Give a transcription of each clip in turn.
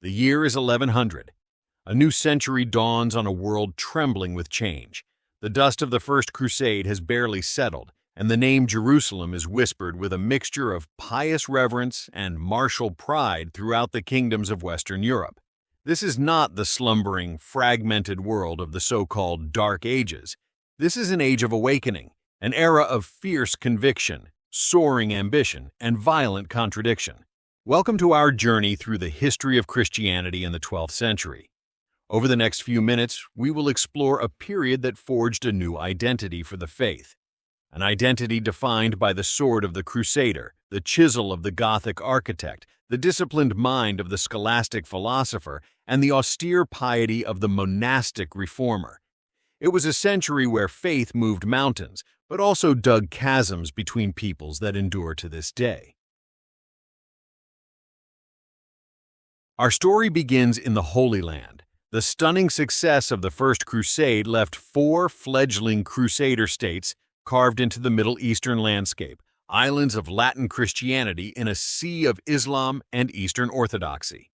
The year is 1100. A new century dawns on a world trembling with change. The dust of the First Crusade has barely settled, and the name Jerusalem is whispered with a mixture of pious reverence and martial pride throughout the kingdoms of Western Europe. This is not the slumbering, fragmented world of the so-called Dark Ages. This is an age of awakening, an era of fierce conviction, soaring ambition, and violent contradiction. Welcome to our journey through the history of Christianity in the 12th century. Over the next few minutes, we will explore a period that forged a new identity for the faith. An identity defined by the sword of the Crusader, the chisel of the Gothic architect, the disciplined mind of the scholastic philosopher, and the austere piety of the monastic reformer. It was a century where faith moved mountains, but also dug chasms between peoples that endure to this day. Our story begins in the Holy Land. The stunning success of the First Crusade left 4 fledgling Crusader states carved into the Middle Eastern landscape, islands of Latin Christianity in a sea of Islam and Eastern Orthodoxy.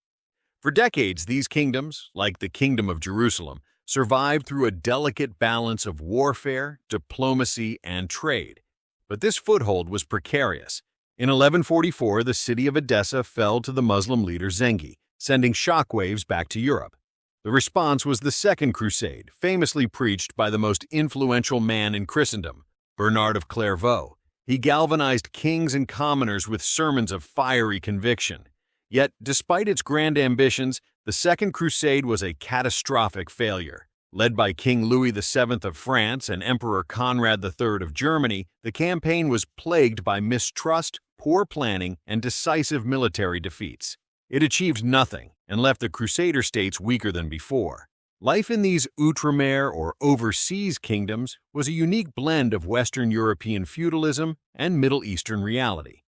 For decades, these kingdoms, like the Kingdom of Jerusalem, survived through a delicate balance of warfare, diplomacy, and trade. But this foothold was precarious. In 1144, the city of Edessa fell to the Muslim leader Zengi, sending shockwaves back to Europe. The response was the Second Crusade, famously preached by the most influential man in Christendom, Bernard of Clairvaux. He galvanized kings and commoners with sermons of fiery conviction. Yet, despite its grand ambitions, the Second Crusade was a catastrophic failure. Led by King Louis VII of France and Emperor Conrad III of Germany, the campaign was plagued by mistrust, poor planning, and decisive military defeats. It achieved nothing and left the Crusader states weaker than before. Life in these outre-mer or overseas kingdoms was a unique blend of Western European feudalism and Middle Eastern reality.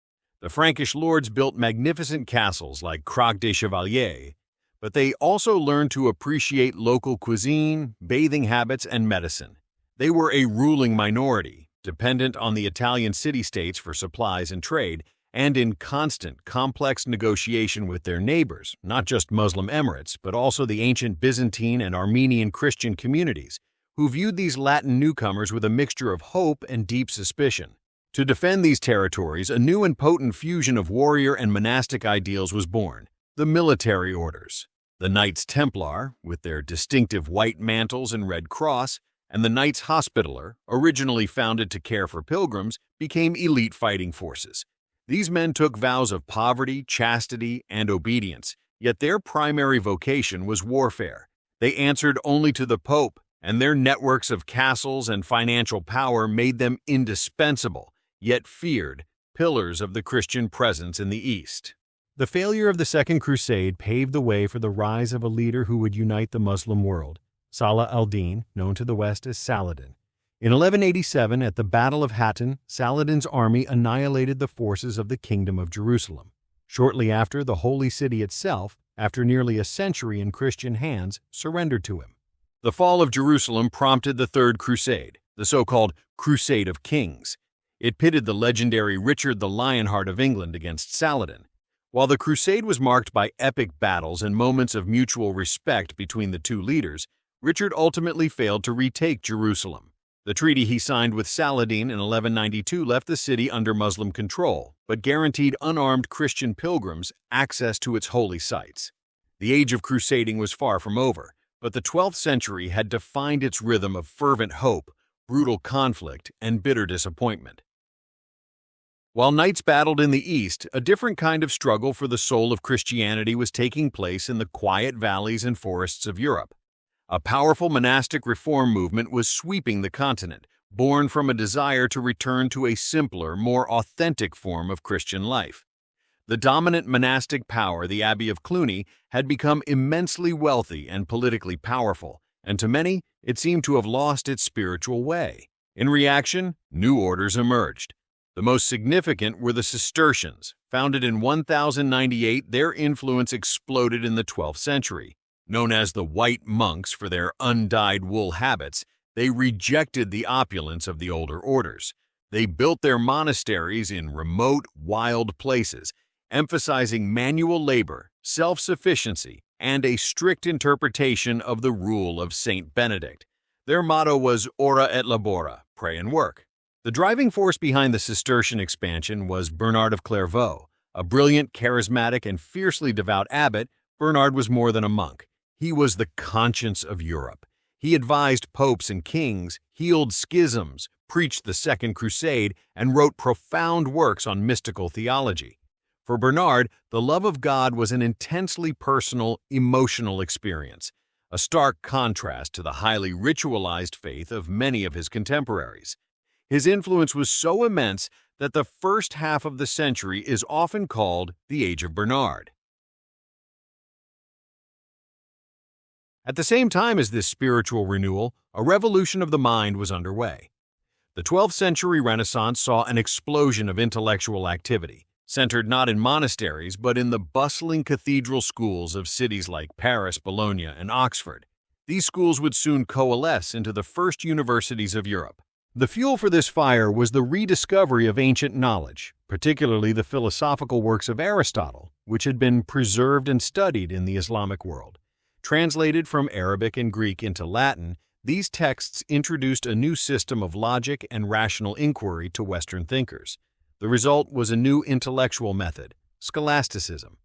The Frankish lords built magnificent castles like Croc des Chevaliers, but they also learned to appreciate local cuisine, bathing habits, and medicine. They were a ruling minority, dependent on the Italian city-states for supplies and trade, and in constant, complex negotiation with their neighbors, not just Muslim emirates, but also the ancient Byzantine and Armenian Christian communities, who viewed these Latin newcomers with a mixture of hope and deep suspicion. To defend these territories, a new and potent fusion of warrior and monastic ideals was born: the military orders. The Knights Templar, with their distinctive white mantles and red cross, and the Knights Hospitaller, originally founded to care for pilgrims, became elite fighting forces. These men took vows of poverty, chastity, and obedience, yet their primary vocation was warfare. They answered only to the Pope, and their networks of castles and financial power made them indispensable, yet feared, pillars of the Christian presence in the East. The failure of the Second Crusade paved the way for the rise of a leader who would unite the Muslim world, Salah al-Din, known to the West as Saladin. In 1187, at the Battle of Hattin, Saladin's army annihilated the forces of the Kingdom of Jerusalem. Shortly after, the Holy City itself, after nearly a century in Christian hands, surrendered to him. The fall of Jerusalem prompted the Third Crusade, the so-called Crusade of Kings. It pitted the legendary Richard the Lionheart of England against Saladin. While the crusade was marked by epic battles and moments of mutual respect between the two leaders, Richard ultimately failed to retake Jerusalem. The treaty he signed with Saladin in 1192 left the city under Muslim control, but guaranteed unarmed Christian pilgrims access to its holy sites. The age of crusading was far from over, but the 12th century had defined its rhythm of fervent hope, brutal conflict, and bitter disappointment. While knights battled in the East, a different kind of struggle for the soul of Christianity was taking place in the quiet valleys and forests of Europe. A powerful monastic reform movement was sweeping the continent, born from a desire to return to a simpler, more authentic form of Christian life. The dominant monastic power, the Abbey of Cluny, had become immensely wealthy and politically powerful, and to many, it seemed to have lost its spiritual way. In reaction, new orders emerged. The most significant were the Cistercians. Founded in 1098, their influence exploded in the 12th century. Known as the White Monks for their undyed wool habits, they rejected the opulence of the older orders. They built their monasteries in remote, wild places, emphasizing manual labor, self-sufficiency, and a strict interpretation of the rule of Saint Benedict. Their motto was Ora et Labora, pray and work. The driving force behind the Cistercian expansion was Bernard of Clairvaux. A brilliant, charismatic, and fiercely devout abbot, Bernard was more than a monk. He was the conscience of Europe. He advised popes and kings, healed schisms, preached the Second Crusade, and wrote profound works on mystical theology. For Bernard, the love of God was an intensely personal, emotional experience, a stark contrast to the highly ritualized faith of many of his contemporaries. His influence was so immense that the first half of the century is often called the Age of Bernard. At the same time as this spiritual renewal, a revolution of the mind was underway. The 12th century Renaissance saw an explosion of intellectual activity, centered not in monasteries but in the bustling cathedral schools of cities like Paris, Bologna, and Oxford. These schools would soon coalesce into the first universities of Europe. The fuel for this fire was the rediscovery of ancient knowledge, particularly the philosophical works of Aristotle, which had been preserved and studied in the Islamic world. Translated from Arabic and Greek into Latin, these texts introduced a new system of logic and rational inquiry to Western thinkers. The result was a new intellectual method, scholasticism.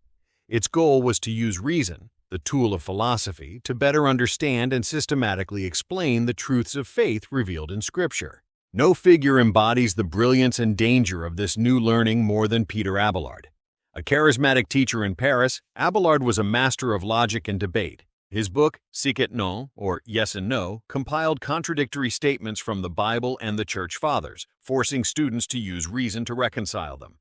Its goal was to use reason, the tool of philosophy, to better understand and systematically explain the truths of faith revealed in Scripture. No figure embodies the brilliance and danger of this new learning more than Peter Abelard. A charismatic teacher in Paris, Abelard was a master of logic and debate. His book, Sic et Non, or Yes and No, compiled contradictory statements from the Bible and the Church Fathers, forcing students to use reason to reconcile them.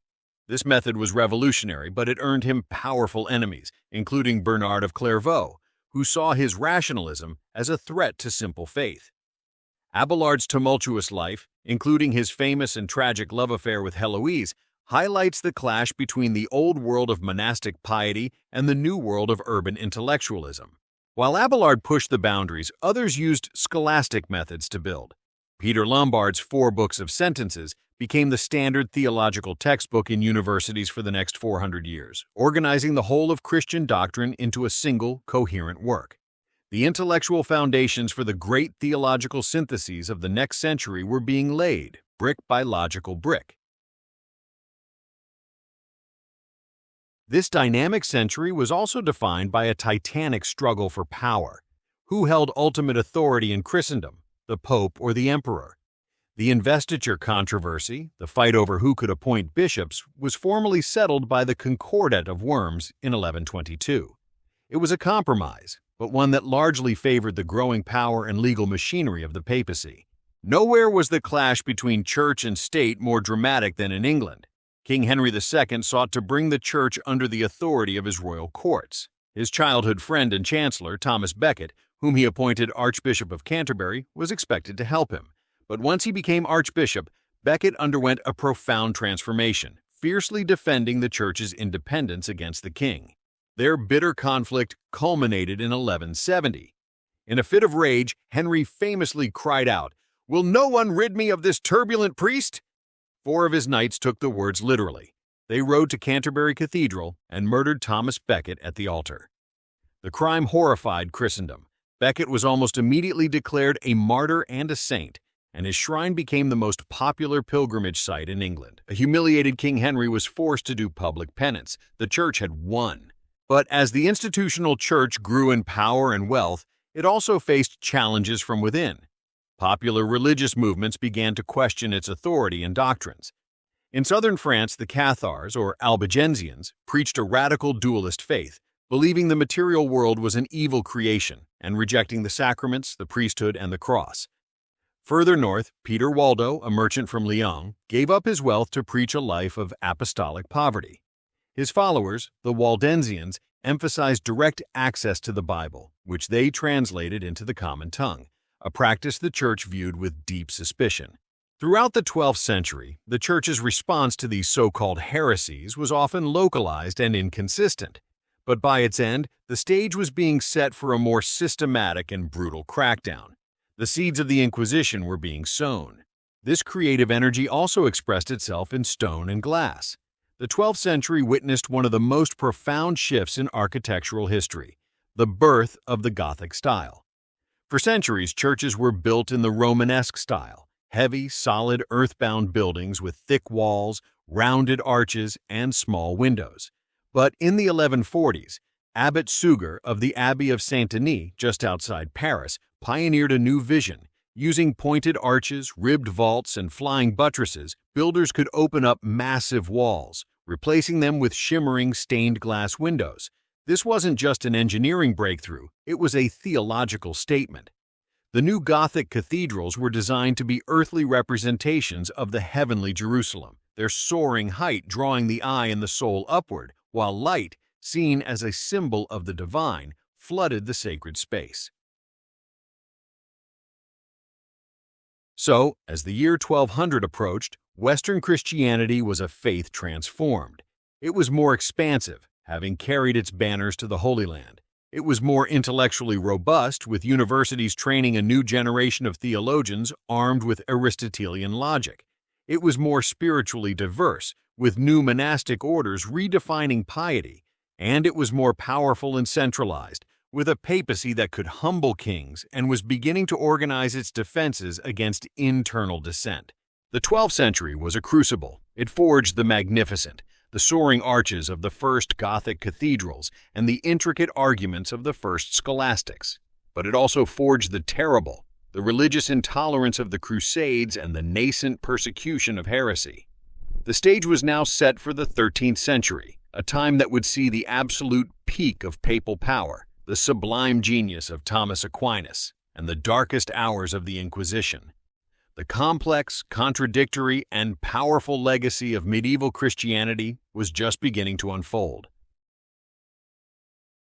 This method was revolutionary, but it earned him powerful enemies, including Bernard of Clairvaux, who saw his rationalism as a threat to simple faith. Abelard's tumultuous life, including his famous and tragic love affair with Heloise, highlights the clash between the old world of monastic piety and the new world of urban intellectualism. While Abelard pushed the boundaries, others used scholastic methods to build. Peter Lombard's 4 books of sentences became the standard theological textbook in universities for the next 400 years, organizing the whole of Christian doctrine into a single, coherent work. The intellectual foundations for the great theological syntheses of the next century were being laid, brick by logical brick. This dynamic century was also defined by a titanic struggle for power. Who held ultimate authority in Christendom, the Pope or the Emperor? The investiture controversy, the fight over who could appoint bishops, was formally settled by the Concordat of Worms in 1122. It was a compromise, but one that largely favored the growing power and legal machinery of the papacy. Nowhere was the clash between church and state more dramatic than in England. King Henry II sought to bring the church under the authority of his royal courts. His childhood friend and chancellor, Thomas Becket, whom he appointed Archbishop of Canterbury, was expected to help him. But once he became archbishop, Becket underwent a profound transformation, fiercely defending the church's independence against the king. Their bitter conflict culminated in 1170. In a fit of rage, Henry famously cried out, "Will no one rid me of this turbulent priest?" 4 of his knights took the words literally. They rode to Canterbury Cathedral and murdered Thomas Becket at the altar. The crime horrified Christendom. Becket was almost immediately declared a martyr and a saint, and his shrine became the most popular pilgrimage site in England. A humiliated King Henry was forced to do public penance. The church had won. But as the institutional church grew in power and wealth, it also faced challenges from within. Popular religious movements began to question its authority and doctrines. In southern France, the Cathars, or Albigensians, preached a radical dualist faith, believing the material world was an evil creation and rejecting the sacraments, the priesthood, and the cross. Further north, Peter Waldo, a merchant from Lyon, gave up his wealth to preach a life of apostolic poverty. His followers, the Waldensians, emphasized direct access to the Bible, which they translated into the common tongue, a practice the church viewed with deep suspicion. Throughout the 12th century, the church's response to these so-called heresies was often localized and inconsistent. But by its end, the stage was being set for a more systematic and brutal crackdown. The seeds of the Inquisition were being sown. This creative energy also expressed itself in stone and glass. The 12th century witnessed one of the most profound shifts in architectural history. the birth of the Gothic style. For centuries, churches were built in the Romanesque style, heavy, solid, earthbound buildings with thick walls, rounded arches, and small windows. But in the 1140s, Abbot Suger of the Abbey of Saint-Denis, just outside Paris, pioneered a new vision. Using pointed arches, ribbed vaults, and flying buttresses, builders could open up massive walls, replacing them with shimmering stained glass windows. This wasn't just an engineering breakthrough, it was a theological statement. The new Gothic cathedrals were designed to be earthly representations of the heavenly Jerusalem, their soaring height drawing the eye and the soul upward, while light, seen as a symbol of the divine, flooded the sacred space. So, as the year 1200 approached, Western Christianity was a faith transformed. It was more expansive, having carried its banners to the Holy Land. It was more intellectually robust, with universities training a new generation of theologians armed with Aristotelian logic. It was more spiritually diverse, with new monastic orders redefining piety. And it was more powerful and centralized, with a papacy that could humble kings and was beginning to organize its defenses against internal dissent. The 12th century was a crucible. It forged the magnificent, the soaring arches of the first Gothic cathedrals, and the intricate arguments of the first scholastics. But it also forged the terrible, the religious intolerance of the Crusades and the nascent persecution of heresy. The stage was now set for the 13th century, a time that would see the absolute peak of papal power, the sublime genius of Thomas Aquinas, and the darkest hours of the Inquisition. The complex, contradictory, and powerful legacy of medieval Christianity was just beginning to unfold.